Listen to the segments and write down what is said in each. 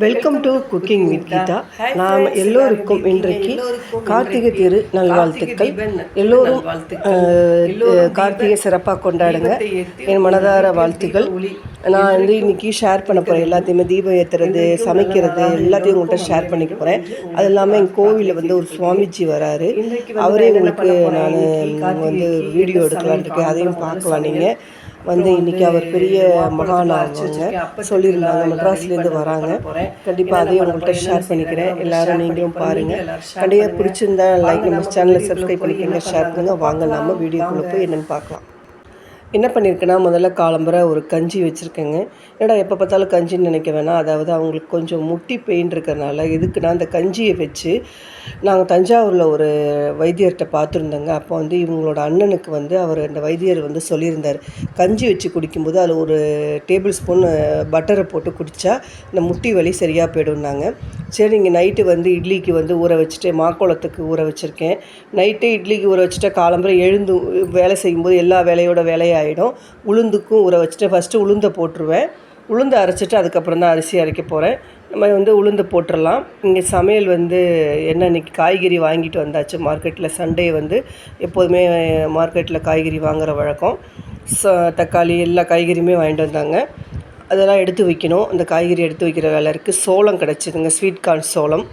Welcome to cooking with Geetha. நாம் எல்லோருக்கும் இன்றைக்கு கார்த்திகை திரு நல்வாழ்த்துக்கள். எல்லோரும் கார்த்திகை சிறப்பாக கொண்டாடுங்க. என் மனதார வாழ்த்துக்கள். நான் வந்து இன்றைக்கி ஷேர் பண்ண போகிறேன் எல்லாத்தையுமே. தீபம் ஏற்றுறது, சமைக்கிறது எல்லாத்தையும் உங்கள்கிட்ட ஷேர் பண்ணிக்க போகிறேன். அது இல்லாமல் எங்கள் கோவிலில் வந்து ஒரு சுவாமிஜி வராரு. அவரே உங்களுக்கு நான் வந்து வீடியோ எடுக்கலான் இருக்கேன். அதையும் பார்க்கலாம். நீங்கள் வந்து இன்றைக்கி அவர் பெரிய மகான் ஆகுவாங்க சொல்லியிருந்தாங்க. மெட்ராஸ்லேருந்து வராங்க. கண்டிப்பாக அதையும் உங்கள்கிட்ட ஷேர் பண்ணிக்கிறேன். எல்லோரும் நீங்களும் பாருங்கள். கண்டிப்பாக பிடிச்சிருந்தா லைக், நம்ம சேனலை சப்ஸ்கிரைப் பண்ணிக்கோங்க, ஷேர் பண்ணுங்கள். வாங்க நம்ம வீடியோக்குள்ளே போய் என்னென்னு பார்க்கலாம். என்ன பண்ணியிருக்கேன்னா, முதல்ல காலம்பரை ஒரு கஞ்சி வச்சுருக்கேங்க. ஏன்னா எப்போ பார்த்தாலும் கஞ்சின்னு நினைக்க வேணாம். அதாவது அவங்களுக்கு கொஞ்சம் முட்டி பெயின் இருக்கிறதுனால எதுக்குன்னா அந்த கஞ்சியை வச்சு நாங்கள் தஞ்சாவூரில் ஒரு வைத்தியர்கிட்ட பார்த்துருந்தோங்க. அப்போ வந்து இவங்களோட அண்ணனுக்கு வந்து அவர் அந்த வைத்தியர் வந்து சொல்லியிருந்தார், கஞ்சி வச்சு குடிக்கும்போது அதில் ஒரு டேபிள் ஸ்பூன் பட்டரை போட்டு குடித்தா இந்த முட்டி வலி சரியாக போய்டும்னாங்க. சரி, இங்கே நைட்டு வந்து இட்லிக்கு வந்து ஊற வச்சுட்டு மாக்கோளத்துக்கு ஊற வச்சுருக்கேன். நைட்டு இட்லிக்கு ஊற வச்சுட்டு காலம்பரை எழுந்து வேலை செய்யும்போது எல்லா வேலையோட வேலையாகிடும். உளுந்துக்கும் ஊற வச்சுட்டு ஃபஸ்ட்டு உளுந்தை போட்டுருவேன். உளுந்து அரைச்சிட்டு அதுக்கப்புறம் தான் அரிசி அரைக்க போகிறேன். நம்ம வந்து உளுந்து போட்டுடலாம். இங்கே சமையல் வந்து என்ன, இன்றைக்கி காய்கறி வாங்கிட்டு வந்தாச்சு மார்க்கெட்டில். சண்டே வந்து எப்போதுமே மார்க்கெட்டில் காய்கறி வாங்குகிற வழக்கம். தக்காளி எல்லா காய்கறியுமே வாங்கிட்டு வந்தாங்க. அதெல்லாம் எடுத்து வைக்கணும். அந்த காய்கறி எடுத்து வைக்கிற வேலை இருக்குது. சோளம் கிடச்சிதுங்க, ஸ்வீட் கார்ன் சோளம்,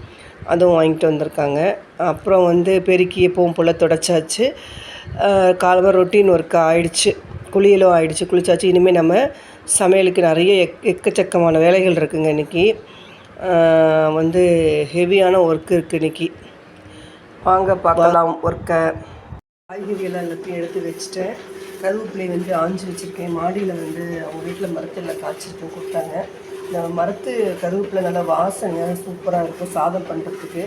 அதுவும் வாங்கிட்டு வந்திருக்காங்க. அப்புறம் வந்து பெருக்கி எப்பவும் போல் தொடச்சாச்சு. காலமாக ரொட்டீன் ஒர்க்கு ஆகிடுச்சு. குளியலும் ஆகிடுச்சு, குளிச்சாச்சு. இனிமேல் நம்ம சமையலுக்கு நிறைய எக்கச்சக்கமான வேலைகள் இருக்குதுங்க. இன்றைக்கி வந்து ஹெவியான ஒர்க்கு இருக்குது இன்றைக்கி. வாங்க பார்க்கலாம் ஒர்க்கை. காய்கறியெல்லாம் எல்லாத்தையும் எடுத்து வச்சுட்டேன். கருவேப்பிலை வந்து ஆஞ்சு வச்சுருக்கேன். மாடியில் வந்து அவங்க வீட்டில் மரத்தில் காய்ச்சிருக்கேன், கொடுத்தாங்க. இந்த மரத்து கருவேப்பிலை நல்லா வாசனை சூப்பராக இருக்கும். சாதம் பண்ணுறதுக்கு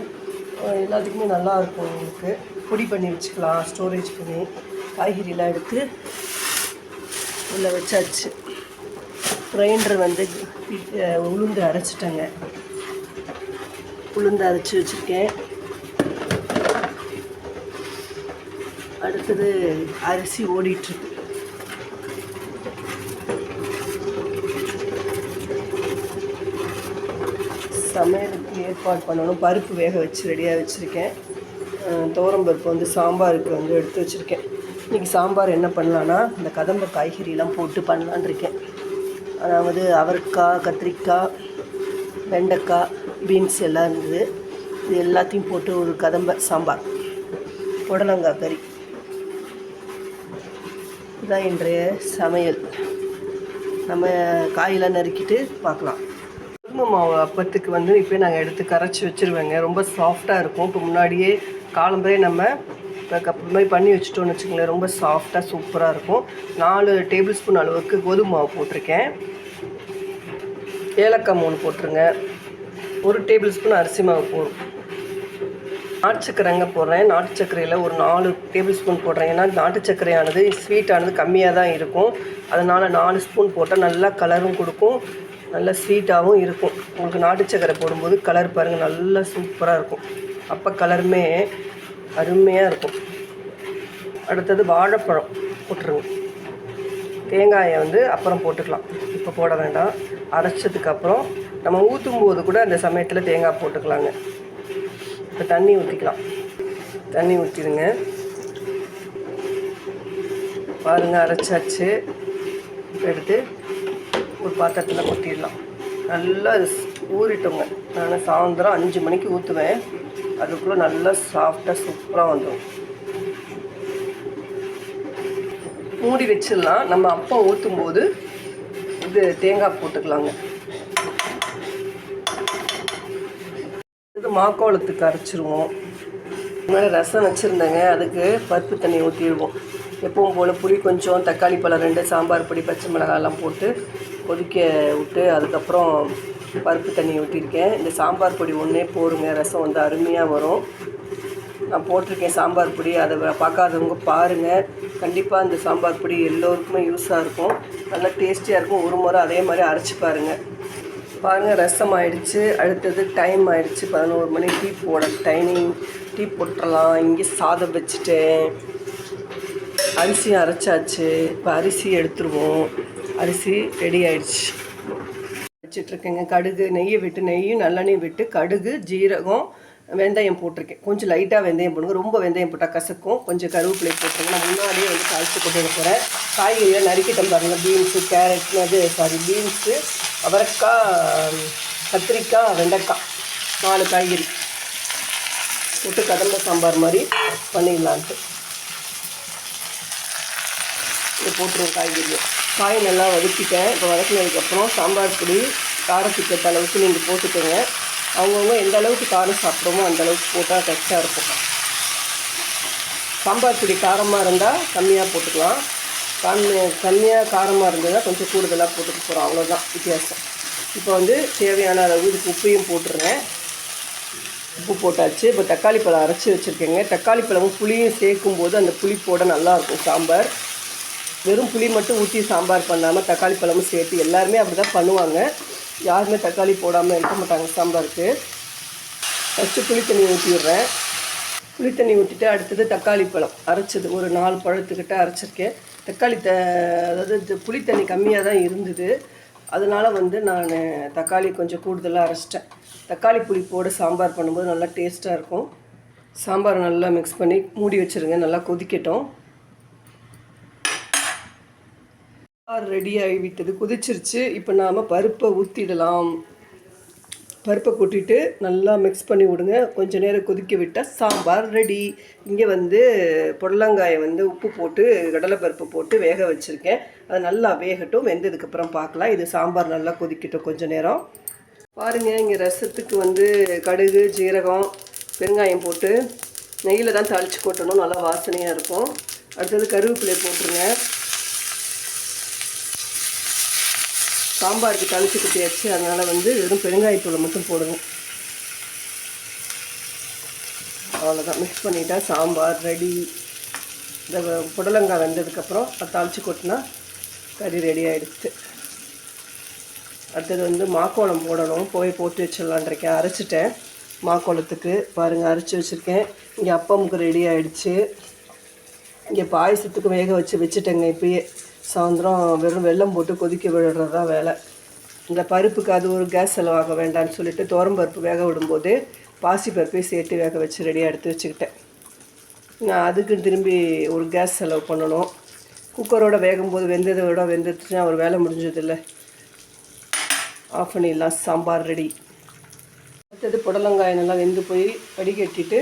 எல்லாத்துக்குமே நல்லாயிருக்கும். உங்களுக்கு பொடி பண்ணி வச்சுக்கலாம், ஸ்டோரேஜ் பண்ணி. காய்கறியெல்லாம் எடுத்து உள்ளே வச்சாச்சு. கிரைண்டர் வந்து உளுந்து அரைச்சிட்டேங்க. உளுந்து அரைச்சி வச்சுருக்கேன். அடுத்தது அரிசி ஓடிட்டுருக்கு. சமையலுக்கு ஏற்பாடு பண்ணணும். பருப்பு வேக வச்சு ரெடியாக வச்சுருக்கேன். துவரம்பருப்பு வந்து சாம்பாருக்கு வந்து எடுத்து வச்சுருக்கேன். இன்றைக்கி சாம்பார் என்ன பண்ணலான்னா, இந்த கதம்ப காய்கறியெல்லாம் போட்டு பண்ணலான் இருக்கேன். அதாவது அவரைக்காய், கத்திரிக்காய், வெண்டைக்காய், பீன்ஸ் எல்லாம் இருந்தது. இது எல்லாத்தையும் போட்டு ஒரு கதம்ப சாம்பார், புடலங்காய் கறி. இதுதான் இன்றைய சமையல். நம்ம காயெல்லாம் நறுக்கிட்டு பார்க்கலாம். கோதுமை மாவு அப்பத்துக்கு வந்து இப்போ நாங்கள் எடுத்து கரைச்சி வச்சுருவேங்க. ரொம்ப சாஃப்டாக இருக்கும். இப்போ முன்னாடியே காலம்பரே நம்ம மாதிரி பண்ணி வச்சுட்டோன்னு வச்சுக்கோங்களேன், ரொம்ப சாஃப்டாக சூப்பராக இருக்கும். 4 டேபிள் ஸ்பூன் அளவுக்கு கோதுமை மாவு போட்டிருக்கேன். ஏலக்காய் 3 போட்டுருங்க. 1 டேபிள் ஸ்பூன் அரிசி மாவு போடும். நாட்டு சக்கரைங்க போடுறேன். நாட்டு சர்க்கரையில் ஒரு 4 டேபிள் ஸ்பூன் போடுறேன். ஏன்னா நாட்டு சர்க்கரையானது ஸ்வீட்டானது கம்மியாக தான் இருக்கும். அதனால் 4 ஸ்பூன் போட்டால் நல்லா கலரும் கொடுக்கும், நல்லா ஸ்வீட்டாகவும் இருக்கும். உங்களுக்கு நாட்டு சர்க்கரை போடும்போது கலர் பாருங்கள், நல்லா சூப்பராக இருக்கும். அப்போ கலருமே அருமையாக இருக்கும். அடுத்தது வாழைப்பழம் போட்டுருங்க. தேங்காயை வந்து அப்புறம் போட்டுக்கலாம், இப்போ போட வேண்டாம். அரைச்சதுக்கப்புறம் நம்ம ஊற்றும் போது கூட அந்த சமயத்தில் தேங்காய் போட்டுக்கலாங்க. இப்போ தண்ணி ஊற்றிக்கலாம். தண்ணி ஊற்றிடுங்க. பாருங்கள், அரைச்சாச்சு. எடுத்து ஒரு பாத்திரத்தில் கொட்டிடலாம். நல்லா ஊறிட்டோங்க. நான் சாயந்தரம் 5 மணிக்கு ஊற்றுவேன். அதுக்குள்ளே நல்லா சாஃப்டாக சூப்பராக வந்துடும். மூடி வச்சிடலாம். நம்ம அப்போ ஊற்றும் போது இது தேங்காய் போட்டுக்கலாங்க. இது மாக்கோளத்துக்கு அரைச்சிருவோம். மேலே ரசம் வச்சுருந்தேங்க, அதுக்கு பருப்பு தண்ணி ஊற்றிடுவோம். எப்பவும் போல் புளி கொஞ்சம், தக்காளி பழம் 2, சாம்பார் பொடி, பச்சை மிளகாயெல்லாம் போட்டு கொதிக்க விட்டு அதுக்கப்புறம் பருப்பு தண்ணி ஊற்றிருக்கேன். இந்த சாம்பார் பொடி ஒன்றே போடுங்க, ரசம் வந்து அருமையாக வரும். நான் போட்டிருக்கேன் சாம்பார் பொடி. அதை பார்க்காதவங்க பாருங்கள். கண்டிப்பாக இந்த சாம்பார் பொடி எல்லோருக்குமே யூஸாக இருக்கும், நல்லா டேஸ்டியாக இருக்கும். ஒரு முறை அதே மாதிரி அரைச்சி பாருங்கள். ரசம் ஆகிடுச்சு. அடுத்தது டைம் ஆகிடுச்சு, 11 மணி. டீ போட டைமிங். டீ போட்டுடலாம். இங்கே சாதம் வச்சுட்டேன். அரிசி அரைச்சாச்சு. இப்போ அரிசி எடுத்துருவோம். அரிசி ரெடி ஆகிடுச்சு. வச்சிட்ருக்கேங்க. கடுகு நெய்யை விட்டு நெய்யும் நல்லெண்ணெயும் விட்டு கடுகு ஜீரகம் வெந்தயம் போட்டிருக்கேன். கொஞ்சம் லைட்டாக வெந்தயம் போடுங்க, ரொம்ப வெந்தயம் போட்டால் கசக்கும். கொஞ்சம் கருவேப்பிலை போட்டுருங்க. நான் முன்னாடியே வந்து தாளித்து கொண்டு இருக்கிறேன். காய்கறியை நறுக்கிட்டோம் பாருங்கள். பீன்ஸு கேரட் பீன்ஸு அவரைக்காய் கத்திரிக்காய் வெண்டைக்காய் 4 காய்கறி போட்டு கதம்ப சாம்பார் மாதிரி பண்ணிடலான்ட்டு இதை போட்டுருவோம். காய் நல்லா வதக்கிட்டேன். இப்போ வதக்கினதுக்கப்புறம் சாம்பார் பொடி காரத்துக்கு ஏற்ற அளவுக்கு நீங்கள் போட்டுக்கோங்க. அவங்கவுங்க எந்த அளவுக்கு காரம் சாப்பிட்றோமோ அந்த அளவுக்கு போட்டால் கரெக்டாக இருக்கும். சாம்பார் பொடி காரமாக இருந்தால் கம்மியாக போட்டுக்கலாம், கம்மியாக காரமாக இருந்ததுன்னா கொஞ்சம் கூடுதலாக போட்டுக்க போகிறோம். அவ்வளோதான் வித்தியாசம். இப்போ வந்து தேவையான அளவு இதுக்கு உப்பையும் போட்டுருங்க. உப்பு போட்டாச்சு. இப்போ தக்காளி பழம் அரைச்சி வச்சுருக்கேங்க. தக்காளி பழமும் புளியும் சேர்க்கும்போது அந்த புளிப்போட நல்லாயிருக்கும் சாம்பார். வெறும் புளி மட்டும் ஊற்றி சாம்பார் பண்ணாமல் தக்காளி பழமும் சேர்த்து எல்லாருமே அப்படி தான் பண்ணுவாங்க. யாருமே தக்காளி போடாமல் இருக்க மாட்டாங்க சாம்பாருக்கு. ஃபஸ்ட்டு புளி தண்ணி ஊற்றிடுறேன். புளி தண்ணி ஊற்றிட்டு அடுத்தது தக்காளி பழம் அரைச்சது ஒரு 4 பழத்துக்கிட்ட அரைச்சிருக்கேன். அதாவது புளி தண்ணி கம்மியாக தான் இருந்தது, அதனால் வந்து நான் தக்காளி கொஞ்சம் கூடுதலாக அரைச்சிட்டேன். தக்காளி புளி போட்டு சாம்பார் பண்ணும்போது நல்லா டேஸ்ட்டாக இருக்கும். சாம்பார் நல்லா மிக்ஸ் பண்ணி மூடி வச்சுருங்க. நல்லா கொதிக்கட்டும். ரெடி ஆகிவிட்டது, கொதிச்சிருச்சு. இப்போ நாம் பருப்பை ஊற்றிடலாம். பருப்பை கொட்டிட்டு நல்லா மிக்ஸ் பண்ணி விடுங்க. கொஞ்சம் நேரம் கொதிக்க விட்டால் சாம்பார் ரெடி. இங்கே வந்து புடலங்காயை வந்து உப்பு போட்டு கடலைப்பருப்பு போட்டு வேக வச்சுருக்கேன். அது நல்லா வேகட்டும். வெந்ததுக்கப்புறம் பார்க்கலாம். இது சாம்பார் நல்லா கொதிக்கட்டும் கொஞ்சம் நேரம். பாருங்கள், இங்கே ரசத்துக்கு வந்து கடுகு ஜீரகம் பெருங்காயம் போட்டு நெய்யில் தான் தாளித்து கொட்டணும். நல்லா வாசனையாக இருக்கும். அடுத்தது கருவேப்பிலை போட்டுருங்க. சாம்பாருக்கு தாளித்து கொட்டியாச்சு, அதனால் வந்து வெறும் பெருங்காயத்தூளை மட்டும் போடுங்க. அவ்வளோதான், மிக்ஸ் பண்ணிட்டா சாம்பார் ரெடி. இந்த புடலங்காய் வெந்ததுக்கப்புறம் அது தாளித்து கொட்டினா கறி ரெடி ஆகிடுச்சு. அடுத்தது வந்து மாக்கோளம் போடணும். போட்டு வச்சிடலான்றிருக்கேன். அரைச்சிட்டேன் மாக்கோளத்துக்கு. பாருங்கள், அரைச்சி வச்சுருக்கேன். இங்கே அப்பமுக்கு ரெடி ஆகிடுச்சு. இங்கே பாயசத்துக்கு வேக வச்சுட்டேங்க. இப்போயே சாயந்தரம் வெறும் வெல்லம் போட்டு கொதிக்க விடுறது தான் வேலை. இந்த பருப்புக்கு அது ஒரு கேஸ் செலவாக வேண்டாம்னு சொல்லிட்டு பருப்பு வேக விடும்போது பாசி பருப்பையும் சேர்த்து வேக வச்சு ரெடியாக எடுத்து வச்சுக்கிட்டேன். நான் அதுக்கு திரும்பி ஒரு கேஸ் செலவு பண்ணணும். குக்கரோட வேகும்போது வெந்துச்சுன்னா ஒரு வேலை முடிஞ்சதில்லை. ஆஃப் பண்ணிடலாம். சாம்பார் ரெடி. அடுத்தது புடலங்காய் நல்லா வெந்து போய் வடிகட்டிட்டு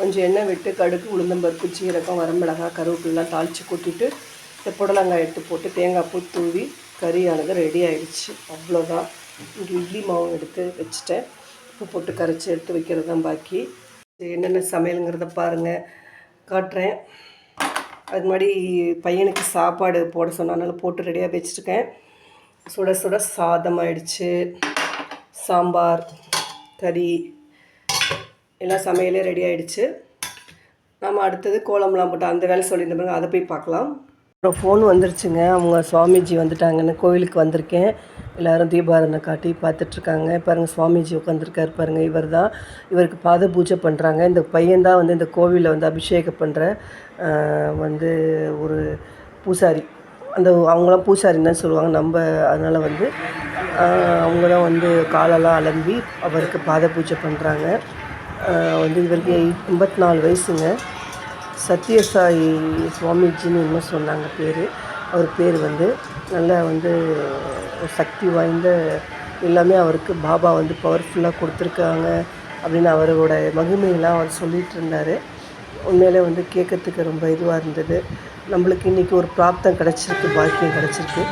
கொஞ்சம் எண்ணெய் விட்டு கடுகு உளுந்தம்பருப்பு சீரகம் வரமிளகாய் கருவேப்பிலாம் தாளித்து கொட்டிட்டு இந்த புடலங்காய் எடுத்து போட்டு தேங்காய் பூ தூவி கறியானது ரெடி ஆகிடுச்சு. அவ்வளோதான். இங்கே இட்லி மாவு எடுத்து வச்சுட்டேன். உப்பு போட்டு கரைச்சி எடுத்து வைக்கிறது தான் பாக்கி. என்னென்ன சமையலுங்கிறத பாருங்கள், காட்டுறேன். அது மாதிரி பையனுக்கு சாப்பாடு போட சொன்னனால போட்டு ரெடியாக வச்சுருக்கேன். சுட சுட சாதம் ஆயிடுச்சு. சாம்பார் கறி எல்லாம் சமையலே ரெடி ஆகிடுச்சு. நம்ம அடுத்தது கோலம்லாம் போட்டு அந்த வேலை சொல்லியிருந்தோம், அதை போய் பார்க்கலாம். அப்புறம் ஃபோன் வந்துருச்சுங்க. அவங்க சுவாமிஜி வந்துட்டாங்கன்னு கோவிலுக்கு வந்திருக்கேன். எல்லோரும் தீபாராதனை காட்டி பார்த்துட்ருக்காங்க. பாருங்கள், சுவாமிஜி உட்காந்துருக்காரு பாருங்கள். இவருக்கு பாத பூஜை பண்ணுறாங்க. இந்த பையன்தான் வந்து இந்த கோவிலில் வந்து அபிஷேகம் பண்ணுற வந்து ஒரு பூசாரி. அவங்களாம் பூசாரின்னு தான் சொல்லுவாங்க நம்ம. அதனால் வந்து அவங்க தான் வந்து காலெல்லாம் அலம்பி அவருக்கு பாத பூஜை பண்ணுறாங்க. வந்து இவருக்கு 84 வயசுங்க. சத்யசாயி சுவாமிஜின்னு இன்னும் சொன்னாங்க பேர். அவர் பேர் வந்து நல்லா வந்து சக்தி வாய்ந்த எல்லாமே அவருக்கு பாபா வந்து பவர்ஃபுல்லாக கொடுத்துருக்காங்க அப்படின்னு அவரோட மகிமையெல்லாம் அவர் சொல்லிகிட்டு இருந்தார். உண்மையிலே வந்து கேட்கறதுக்கு ரொம்ப இதுவாக இருந்தது. நம்மளுக்கு இன்றைக்கி ஒரு பிராப்தம் கிடச்சிருக்கு, பாக்கியம் கிடச்சிருக்கு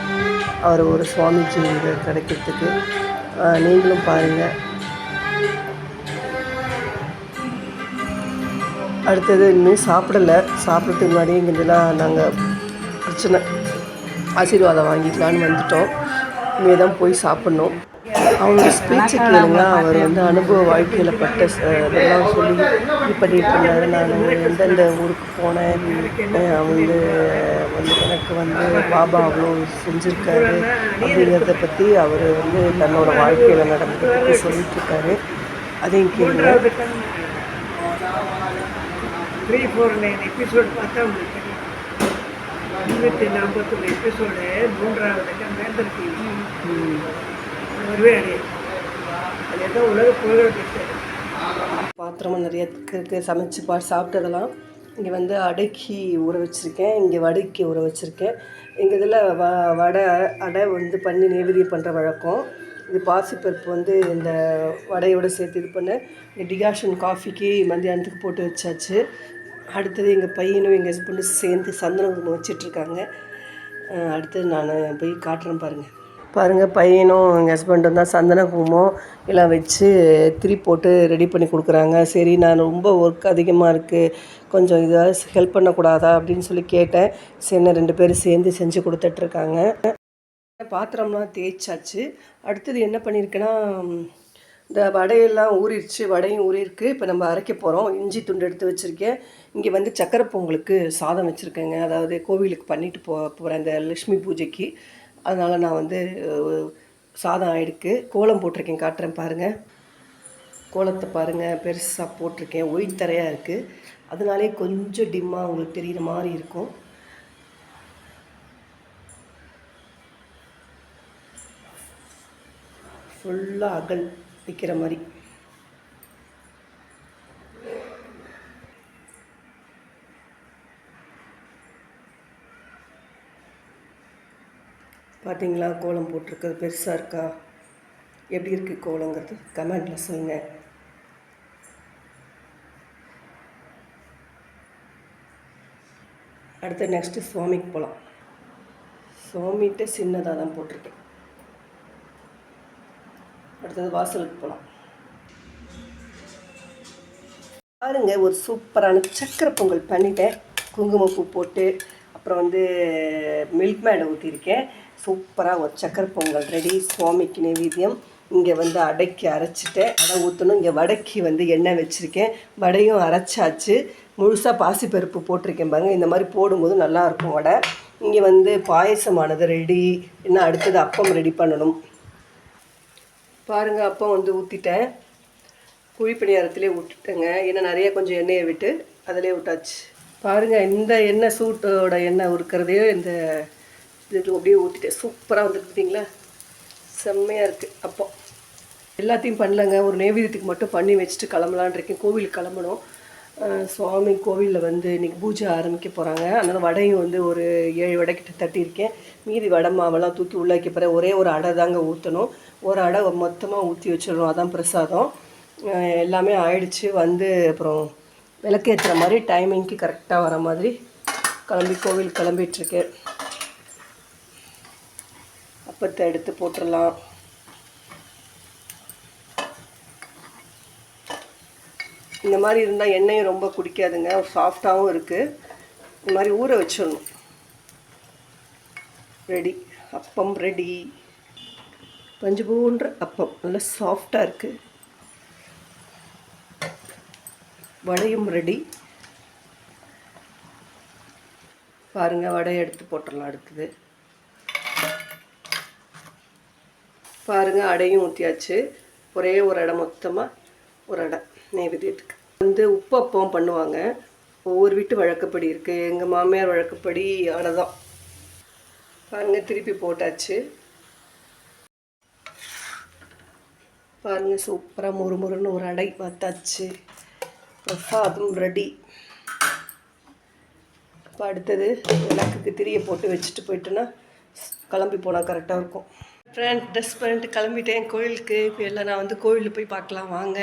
அவர் ஒரு சுவாமிஜி இங்கே கிடைக்கிறதுக்கு. நீங்களும் பாருங்கள். அடுத்தது இன்னும் சாப்பிட்றதுக்கு முன்னாடியே இங்கெல்லாம் நாங்கள் பிரச்சனை ஆசீர்வாதம் வாங்கிக்கலான்னு வந்துட்டோம். இங்கே தான் போய் சாப்பிட்ணும். அவங்களோட ஸ்பீச்சை கேளுங்க. அவர் வந்து அனுபவ வாழ்க்கையில் பட்ட இதெல்லாம் சொல்லி இது பண்ணிகிட்டு இருந்தார். நான் எந்தெந்த ஊருக்கு போனேன், வந்து எனக்கு வந்து பாபா அவ்வளோ செஞ்சுருக்காரு அப்படிங்கிறத பற்றி அவர் வந்து தன்னோட வாழ்க்கையில் நடந்ததை பற்றி சொல்லிகிட்ருக்காரு. அதையும் கேளுங்க. 349 எபிசோடு பார்த்தா உங்களுக்கு தெரியும். 241 எபிசோடு 3வது வேந்தர் டிவி. வருவே அடையாது. அது ஏதோ உலக புகழ்பெற்ற பாத்திரமும் நிறைய இருக்குது. சமைச்சு சாப்பிட்டதெல்லாம் இங்கே வந்து அடைக்கி ஊற வச்சுருக்கேன். இங்கே வடைக்கு ஊற வச்சுருக்கேன். எங்கள் இதில் வடை அடை வந்து பண்ணி நெய்வேத்தியம் பண்ணுற வழக்கம். இது பாசிப்பருப்பு வந்து இந்த வடையோடு சேர்த்து இது பண்ண டிகாஷன் காஃபிக்கு மத்தியானத்துக்கு போட்டு வச்சாச்சு. அடுத்தது எங்கள் பையனும் எங்கள் ஹஸ்பண்டும் சேர்ந்து சந்தன குங்குமம் வச்சிட்ருக்காங்க. அடுத்தது நான் போய் காட்டுறேன் பாருங்கள் பையனும் எங்கள் ஹஸ்பண்டும் தான் சந்தன குங்குமம் எல்லாம் வச்சு திரி போட்டு ரெடி பண்ணி கொடுக்குறாங்க. சரி, நான் ரொம்ப ஒர்க் அதிகமாக இருக்குது, கொஞ்சம் இதாக ஹெல்ப் பண்ணக்கூடாதா அப்படின்னு சொல்லி கேட்டேன். சரி, 2 பேரும் சேர்ந்து செஞ்சு கொடுத்துட்ருக்காங்க. பாத்திரம்லாம் தேய்ச்சாச்சு. அடுத்தது என்ன பண்ணியிருக்கேன்னா, இந்த வடையெல்லாம் ஊறிடுச்சு, வடையும் ஊறியிருக்கு. இப்போ நம்ம அரைக்க போகிறோம். இஞ்சி துண்டு எடுத்து வச்சுருக்கேன். இங்கே வந்து சக்கரை பொங்கலுக்கு சாதம் வச்சுருக்கேங்க. அதாவது கோவிலுக்கு பண்ணிட்டு போகிறேன் இந்த லக்ஷ்மி பூஜைக்கு. அதனால் நான் வந்து சாதம் ஆகிடுக்கு. கோலம் போட்டிருக்கேன், காட்டுறேன் பாருங்கள். கோலத்தை பாருங்கள், பெருசாக போட்டிருக்கேன். ஒயிட் தரையாக இருக்குது, அதனாலே கொஞ்சம் டிம்மாக உங்களுக்கு தெரிகிற மாதிரி இருக்கும். ஃபுல்லாக அகல் வைக்கிற மாதிரி. பார்த்தீங்களா, கோலம் போட்டிருக்கிறது பெருசாக இருக்கா? எப்படி இருக்குது கோலங்கிறது கமெண்டில் சொல்லுங்கள். அடுத்து நெக்ஸ்ட்டு சுவாமிக்கு போகலாம். சுவாமிகிட்ட சின்னதாக தான் போட்டிருக்கேன். அடுத்தது வாசலுக்கு போகலாம். பாருங்க, ஒரு சூப்பரான சக்கரை பொங்கல் பண்ணிட்டேன். குங்குமப்பூ போட்டு அப்புறம் வந்து மில்க் மேடை ஊற்றிருக்கேன். சூப்பராக ஒரு சக்கரை பொங்கல் ரெடி. சுவாமிக்கு நைவேத்தியம். இங்கே வந்து அடைக்கி அரைச்சிட்டேன், அடை ஊற்றணும். இங்கே வடைக்கு வந்து எண்ணெய் வச்சுருக்கேன். வடையும் அரைச்சாச்சு. முழுசாக பாசிப்பருப்பு போட்டிருக்கேன் பாருங்கள். இந்த மாதிரி போடும்போது நல்லாயிருக்கும் வடை. இங்கே வந்து பாயசமானது ரெடி. இன்னும் அடுத்தது அப்பம் ரெடி பண்ணணும். பாருங்கள், அப்பம் வந்து ஊற்றிட்டேன். குழிப்பணியாரத்துலேயே விட்டுட்டேங்க. ஏன்னா நிறைய கொஞ்சம் எண்ணெயை விட்டு அதிலே விட்டாச்சு. பாருங்கள், இந்த எண்ணெய் சூட்டோட எண்ணெய் உருக்கிறதையோ இந்த இது அப்படியே ஊற்றிட்டேன். சூப்பராக வந்துருக்குதுங்களா, செம்மையாக இருக்குது. அப்போ எல்லாத்தையும் பண்ணலங்க, ஒரு நைவேத்தியத்துக்கு மட்டும் பண்ணி வச்சுட்டு கிளம்பலான் இருக்கேன். கோவிலுக்கு கிளம்பணும். சுவாமி கோவிலில் வந்து இன்றைக்கி பூஜை ஆரம்பிக்க போகிறாங்க. அதனால் வடையும் வந்து ஒரு 7 வடைக்கிட்ட தட்டியிருக்கேன். மீதி வடை மாவெல்லாம் தூக்கி உள்ளே வைக்க போகிறேன். ஒரே ஒரு அடை தாங்க ஊற்றணும். ஒரு அடை மொத்தமாக ஊற்றி வச்சிடணும், அதான் பிரசாதம். எல்லாமே ஆயிடுச்சு. வந்து அப்புறம் விளக்கேற்றுற மாதிரி டைமிங்க்கு கரெக்டாக வர மாதிரி கோவில் கிளம்பிகிட்ருக்கேன். அப்பத்தை எடுத்து போட்டுடலாம். இந்த மாதிரி இருந்தால் எண்ணெயும் ரொம்ப குடிக்காதுங்க, சாஃப்டாகவும் இருக்குது. இந்த மாதிரி ஊற வச்சிடணும். ரெடி, அப்பம் ரெடி. பஞ்சு போன்ற அப்பம் நல்லா சாஃப்டாக இருக்குது. வடையும் ரெடி. பாருங்கள், வடையை எடுத்து போட்டுடலாம். அடுத்தது பாருங்கள், அடையும் ஊற்றியாச்சு. ஒரே ஒரு அடை, மொத்தமாக ஒரு அடை நைவேத்தியத்துக்கு. வந்து உப்பு அப்பம் பண்ணுவாங்க, ஒவ்வொரு வீட்டு வழக்கப்படி இருக்குது. எங்கள் மாமியார் வழக்கப்படி அடை தான். பாருங்கள், திருப்பி போட்டாச்சு. பாருங்கள், சூப்பராக முறுமுறுன்னு ஒரு அடை பார்த்தாச்சு. பிரசாதம் ரெடி. இப்போ அடுத்தது விளக்குக்கு திரியை போட்டு வச்சுட்டு போயிட்டோன்னா கிளம்பி போனால் கரெக்டாக இருக்கும். ட்ரெஸ் பண்ணிட்டு கிளம்பிட்டேன் கோயிலுக்கு. இப்போ எல்லாம் நான் வந்து கோவிலில் போய் பார்க்கலாம் வாங்க.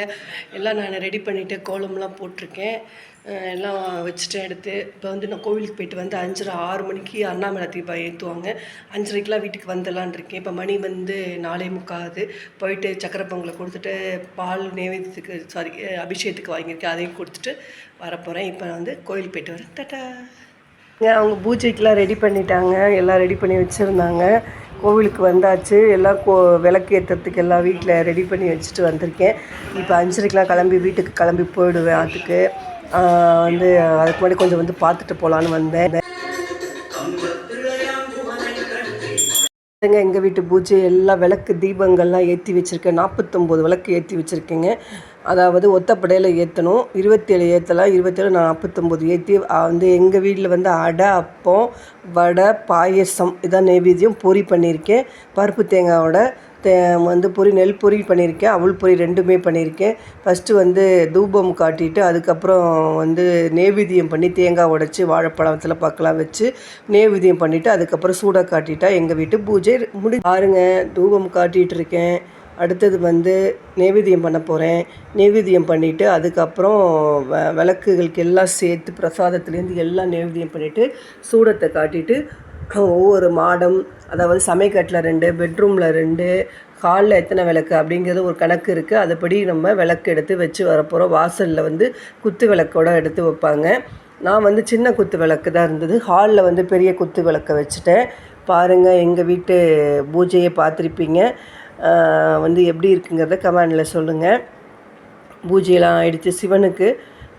எல்லாம் நான் ரெடி பண்ணிவிட்டு கோலம்லாம் போட்டிருக்கேன், எல்லாம் வச்சுட்டேன் எடுத்து. இப்போ வந்து நான் கோவிலுக்கு போயிட்டு வந்து 5:30 6 மணிக்கு அண்ணாமலை தீபம் ஏற்றுவாங்க. 5:30க்கெலாம் வீட்டுக்கு வந்துடலான் இருக்கேன். இப்போ மணி வந்து 4:45. போயிட்டு சக்கரை பொங்கலை கொடுத்துட்டு பால் நைவேத்தியத்துக்கு அபிஷேகத்துக்கு வாங்கியிருக்கேன், அதையும் கொடுத்துட்டு வரப்போகிறேன். இப்போ நான் வந்து கோயிலுக்கு போயிட்டு வரேன். டாட்டா. அவங்க பூஜைக்கெலாம் ரெடி பண்ணிட்டாங்க, எல்லாம் ரெடி பண்ணி வச்சுருந்தாங்க. கோவிலுக்கு வந்தாச்சு. எல்லாம் விளக்கு ஏற்றுறதுக்கு எல்லாம் வீட்டில் ரெடி பண்ணி வச்சுட்டு வந்திருக்கேன். இப்போ 5:30க்கெலாம் கிளம்பி வீட்டுக்கு கிளம்பி போயிடுவேன். அதுக்கு வந்து அதுக்கு முன்னாடி கொஞ்சம் வந்து பார்த்துட்டு போகலான்னு வந்தேன். எங்கள் வீட்டு பூஜை எல்லாம் விளக்கு தீபங்கள்லாம் ஏற்றி வச்சுருக்கேன். 49 விளக்கு ஏற்றி வச்சுருக்கேங்க. அதாவது ஒத்தப்படையில் ஏற்றணும். 27 ஏற்றலாம், 27 49 ஏற்றி வந்து எங்கள் வீட்டில் வந்து அடை, அப்பம், வடை, பாயசம் இதான் நைவேத்தியம். பொரி பண்ணியிருக்கேன். பருப்பு தேங்காயோட வந்து பொரி நெல் பொரி பண்ணியிருக்கேன், அவல் பொரி ரெண்டுமே பண்ணியிருக்கேன். ஃபஸ்ட்டு வந்து தூபம் காட்டிட்டு அதுக்கப்புறம் வந்து நேவேத்தியம் பண்ணி தேங்காய் உடைச்சி வாழைப்பழத்தில் பக்கெல்லாம் வச்சு நேவேத்தியம் பண்ணிவிட்டு அதுக்கப்புறம் சூடாக காட்டிட்டா எங்கள் வீட்டு பூஜை பாருங்க. தூபம் காட்டிகிட்டு இருக்கேன். அடுத்தது வந்து நேவேத்தியம் பண்ண போகிறேன். நேவேத்தியம் பண்ணிவிட்டு அதுக்கப்புறம் விளக்குகளுக்கு எல்லாம் சேர்த்து பிரசாதத்துலேருந்து எல்லாம் நேவேத்தியம் பண்ணிவிட்டு சூடத்தை காட்டிட்டு ஒவ்வொரு மாடம், அதாவது சமையக்கட்டில் 2, பெட்ரூமில் 2, ஹாலில் எத்தனை விளக்கு அப்படிங்கிறது ஒரு கணக்கு இருக்குது. அதுபடி நம்ம விளக்கு எடுத்து வச்சு வரப்போகிறோம். வாசலில் வந்து குத்து விளக்கோடு எடுத்து வைப்பாங்க. நான் வந்து சின்ன குத்து விளக்கு தான் இருந்தது. ஹாலில் வந்து பெரிய குத்து விளக்கை வச்சுட்டேன். பாருங்கள், எங்கள் வீட்டு பூஜையை பார்த்துருப்பீங்க. வந்து எப்படி இருக்குங்கிறத கமெண்டில் சொல்லுங்கள். பூஜையெல்லாம் ஆகிடுச்சு. சிவனுக்கு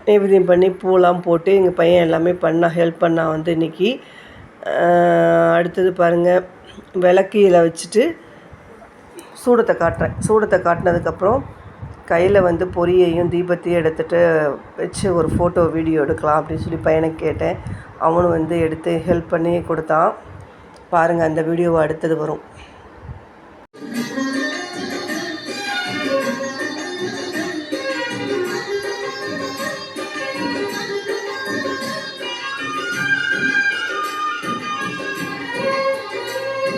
நைவேத்தியம் பண்ணி பூலாம் போட்டு எங்கள் பையன் எல்லாமே ஹெல்ப் பண்ணால் வந்து இன்றைக்கி. அடுத்தது பாருங்கள், விளக்கியில் வச்சுட்டு சூடத்தை காட்டுறேன். சூடத்தை காட்டினதுக்கப்புறம் கையில் வந்து பொரியையும் தீபத்தையும் எடுத்துகிட்டு வச்சு ஒரு ஃபோட்டோ வீடியோ எடுக்கலாம் அப்படின்னு சொல்லி பையனை கேட்டேன். அவனும் வந்து எடுத்து ஹெல்ப் பண்ணி கொடுத்தான். பாருங்கள், அந்த வீடியோவை அடுத்தது வரும்.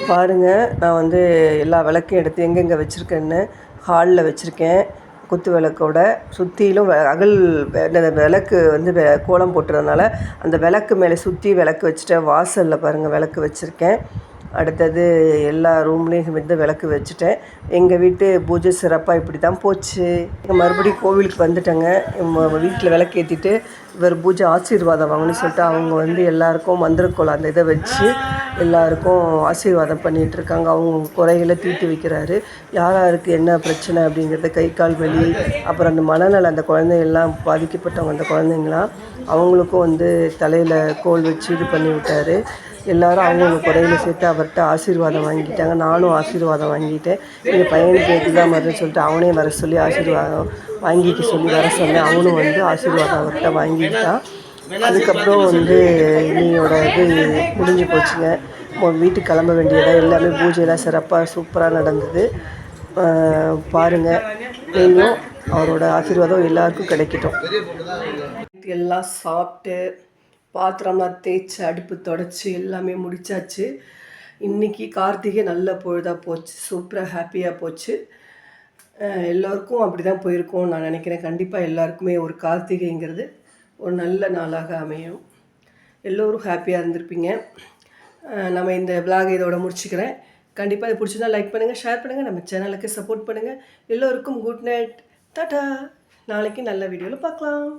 பாருங்கள், நான் வந்து எல்லா விளக்கையும் எடுத்து எங்கெங்கே வச்சுருக்கேன்னு ஹாலில் வச்சுருக்கேன். குத்து விளக்கோட சுற்றிலும் அகல் விளக்கு வந்து கோலம் போட்டுறதுனால அந்த விளக்கு மேலே சுற்றி விளக்கு வச்சுட்டேன். வாசலில் பாருங்கள் விளக்கு வச்சுருக்கேன். அடுத்தது எல்லா ரூம்லேயும் வந்து விளக்கு வச்சுட்டேன். எங்கள் வீட்டு பூஜை சிறப்பாக இப்படி தான் போச்சு. மறுபடியும் கோவிலுக்கு வந்துட்டேங்க. வீட்டில் விளக்கு ஏற்றிட்டு இவர் பூஜை ஆசீர்வாதம் வாங்கணும்னு சொல்லிட்டு அவங்க வந்து எல்லாேருக்கும் மந்திரக்கோள் அந்த இதை வச்சு எல்லாேருக்கும் ஆசீர்வாதம் பண்ணிகிட்ருக்காங்க. அவங்க குறைகளை தீர்த்து வைக்கிறாரு. யாருக்கு என்ன பிரச்சனை அப்படிங்கிறத, கை கால் வலி, அப்புறம் அந்த மனநல அந்த குழந்தைங்கள்லாம் பாதிக்கப்பட்டவங்க, அந்த குழந்தைங்களாம் அவங்களுக்கும் வந்து தலையில் கோல் வச்சு இது பண்ணி விட்டார். எல்லோரும் அவங்கவுங்க குறையில சேர்த்து அவர்கிட்ட ஆசீர்வாதம் வாங்கிட்டாங்க. நானும் ஆசீர்வாதம் வாங்கிட்டேன். எங்கள் பையனுக்கு எக்ஸாம் வருதுன்னு சொல்லிட்டு அவனையும் வர சொல்லி ஆசீர்வாதம் வாங்கிக்க சொல்லி வர சொன்னேன். அவனும் வந்து ஆசீர்வாதம் அவர்கிட்ட வாங்கிட்டான். அதுக்கப்புறம் வந்து இன்னையோட இது முடிஞ்சு போச்சுங்க. வீட்டுக்கு கிளம்ப வேண்டியதாக எல்லாமே பூஜையெல்லாம் சிறப்பாக சூப்பராக நடந்தது. பாருங்கள், நீங்களும் அவரோட ஆசீர்வாதம் எல்லாருக்கும் கிடைக்கட்டும். எல்லாம் சாப்பிட்டு பாத்திரம்லாம் தேய்ச்சி அடுப்பு தொடச்சி எல்லாமே முடித்தாச்சு. இன்றைக்கி கார்த்திகை நல்ல பொழுதாக போச்சு. சூப்பராக ஹாப்பியாக போச்சு. எல்லோருக்கும் அப்படி தான் போயிருக்கோம் நான் நினைக்கிறேன். கண்டிப்பாக எல்லாருக்குமே ஒரு கார்த்திகைங்கிறது ஒரு நல்ல நாளாக அமையும். எல்லோரும் ஹாப்பியாக இருந்திருப்பீங்க. நம்ம இந்த விலாகை இதோட முடிச்சுக்கிறேன். கண்டிப்பாக இது பிடிச்சிருந்தா லைக் பண்ணுங்கள், ஷேர் பண்ணுங்கள், நம்ம சேனலுக்கு சப்போர்ட் பண்ணுங்கள். எல்லோருக்கும் குட் நைட், டாடா. நாளைக்கு நல்ல வீடியோவில் பார்க்கலாம்.